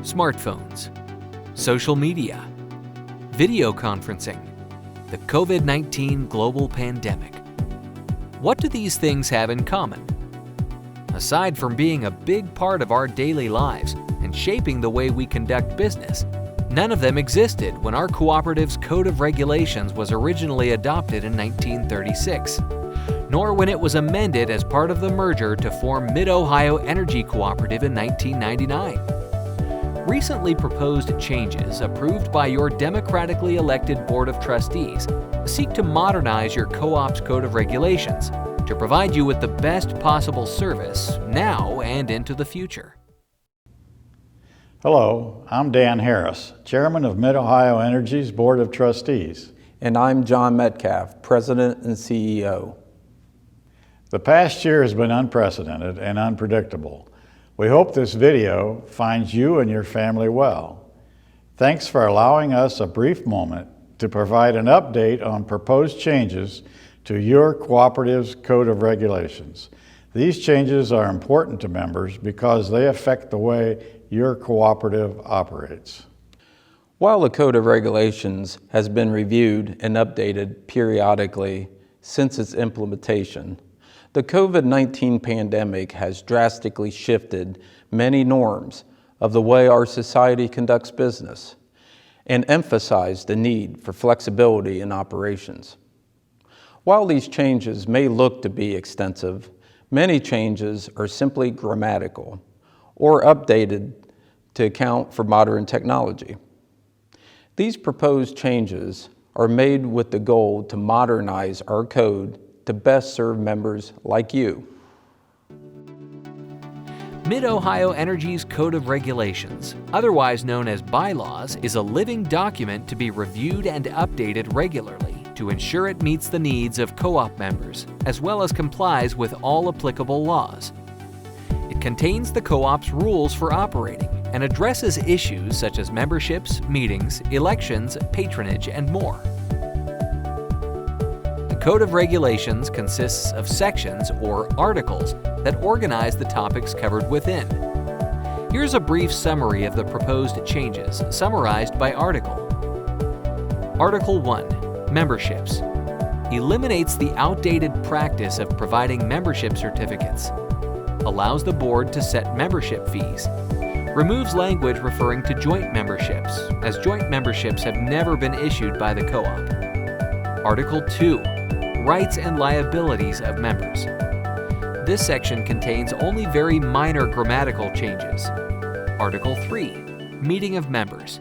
smartphones, social media, video conferencing, the COVID-19 global pandemic. What do these things have in common? Aside from being a big part of our daily lives and shaping the way we conduct business, none of them existed when our cooperative's Code of Regulations was originally adopted in 1936, nor when it was amended as part of the merger to form Mid-Ohio Energy Cooperative in 1999. Recently proposed changes approved by your democratically elected Board of Trustees seek to modernize your co-op's Code of Regulations to provide you with the best possible service now and into the future. Hello, I'm Dan Harris, Chairman of Mid-Ohio Energy's Board of Trustees. And I'm John Metcalf, President and CEO. The past year has been unprecedented and unpredictable. We hope this video finds you and your family well. Thanks for allowing us a brief moment to provide an update on proposed changes to your cooperative's Code of Regulations. These changes are important to members because they affect the way your cooperative operates. While the Code of Regulations has been reviewed and updated periodically since its implementation, the COVID-19 pandemic has drastically shifted many norms of the way our society conducts business and emphasized the need for flexibility in operations. While these changes may look to be extensive, many changes are simply grammatical or updated to account for modern technology. These proposed changes are made with the goal to modernize our code to best serve members like you. Mid-Ohio Energy's Code of Regulations, otherwise known as bylaws, is a living document to be reviewed and updated regularly to ensure it meets the needs of co-op members, as well as complies with all applicable laws. It contains the co-op's rules for operating and addresses issues such as memberships, meetings, elections, patronage, and more. The Code of Regulations consists of sections or articles that organize the topics covered within. Here's a brief summary of the proposed changes, summarized by article. Article 1. Memberships. Eliminates the outdated practice of providing membership certificates. Allows the board to set membership fees. Removes language referring to joint memberships, as joint memberships have never been issued by the co-op. Article 2. Rights and liabilities of members. This section contains only very minor grammatical changes. Article 3. Meeting of members.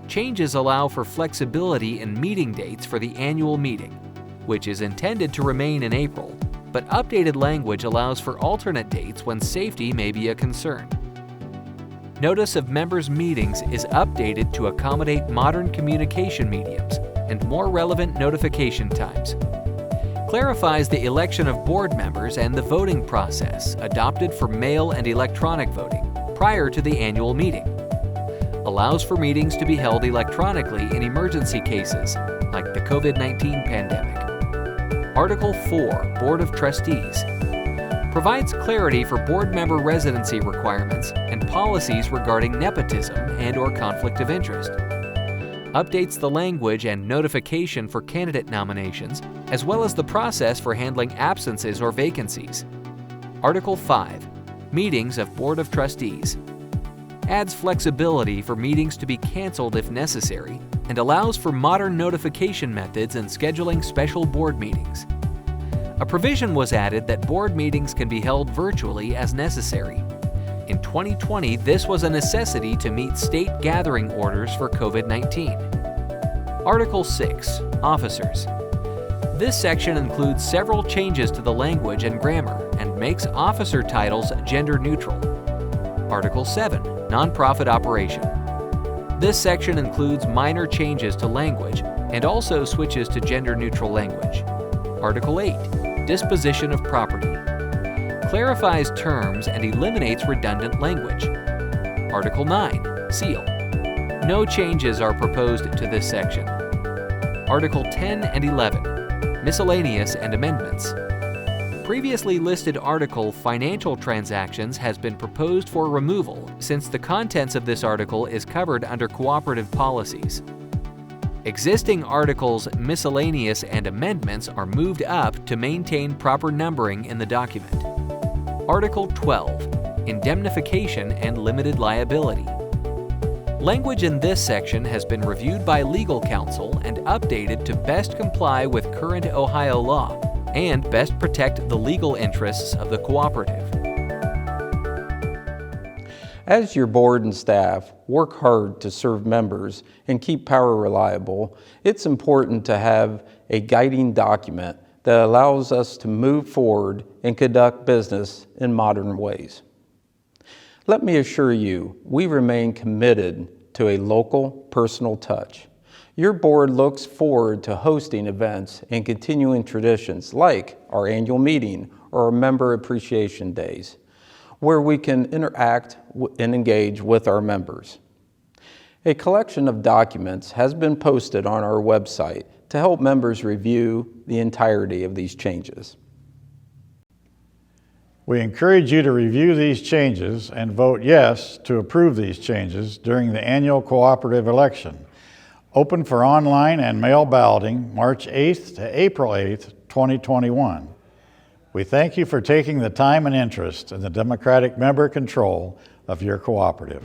Changes allow for flexibility in meeting dates for the annual meeting, which is intended to remain in April, but updated language allows for alternate dates when safety may be a concern. Notice of members' meetings is updated to accommodate modern communication mediums and more relevant notification times. Clarifies the election of board members and the voting process adopted for mail and electronic voting prior to the annual meeting. Allows for meetings to be held electronically in emergency cases like the COVID-19 pandemic. Article 4, Board of Trustees. Provides clarity for board member residency requirements and policies regarding nepotism and/or conflict of interest. Updates the language and notification for candidate nominations, as well as the process for handling absences or vacancies. Article 5. Meetings of Board of Trustees. Adds flexibility for meetings to be canceled if necessary, and allows for modern notification methods and scheduling special board meetings. A provision was added that board meetings can be held virtually as necessary. In 2020, this was a necessity to meet state gathering orders for COVID-19. Article 6. Officers. This section includes several changes to the language and grammar and makes officer titles gender neutral. Article 7. Nonprofit operation. This section includes minor changes to language and also switches to gender neutral language. Article 8. Disposition of property. Clarifies terms and eliminates redundant language. Article 9. Seal. No changes are proposed to this section. Article 10 and 11. Miscellaneous and amendments. previously listed article, Financial Transactions, has been proposed for removal since the contents of this article is covered under cooperative policies. Existing articles, Miscellaneous and Amendments are moved up to maintain proper numbering in the document. Article 12, Indemnification and Limited Liability. Language in this section has been reviewed by legal counsel and updated to best comply with current Ohio law and best protect the legal interests of the cooperative. As your board and staff work hard to serve members and keep power reliable, it's important to have a guiding document that allows us to move forward and conduct business in modern ways. Let me assure you, we remain committed to a local, personal touch. Your board looks forward to hosting events and continuing traditions like our annual meeting or our member appreciation days, where we can interact and engage with our members. A collection of documents has been posted on our website to help members review the entirety of these changes. We encourage you to review these changes and vote yes to approve these changes during the annual cooperative election, open for online and mail balloting March 8th to April 8th, 2021. We thank you for taking the time and interest in the democratic member control of your cooperative.